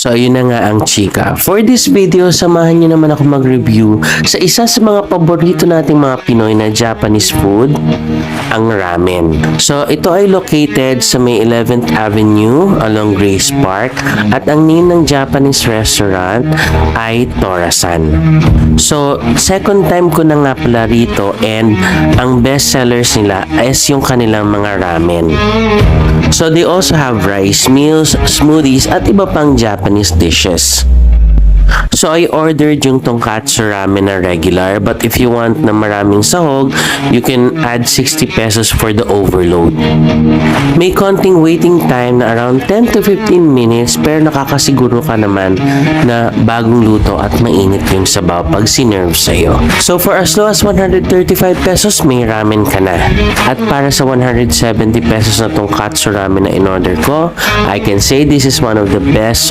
So, ayun na nga ang chika. For this video, samahan niyo naman ako mag-review sa isa sa mga paborito nating mga Pinoy na Japanese food, ang ramen. So, ito ay located sa may 11th Avenue along Grace Park at ang name ng Japanese restaurant ay Torasan. So, second time ko na nga pala rito and ang best sellers nila is yung kanilang mga ramen. So, they also have rice meals, smoothies, at iba pang Japanese dishes. So, I ordered yung tonkatsu ramen na regular, but if you want na maraming sahog, you can add 60 pesos for the overload. May konting waiting time na around 10 to 15 minutes, pero nakakasiguro ka naman na bagong luto at mainit yung sabaw pag sinerve sa'yo. So, for as low as 135 pesos, may ramen ka na. At para sa 170 pesos na tonkatsu ramen na in-order ko, I can say this is one of the best so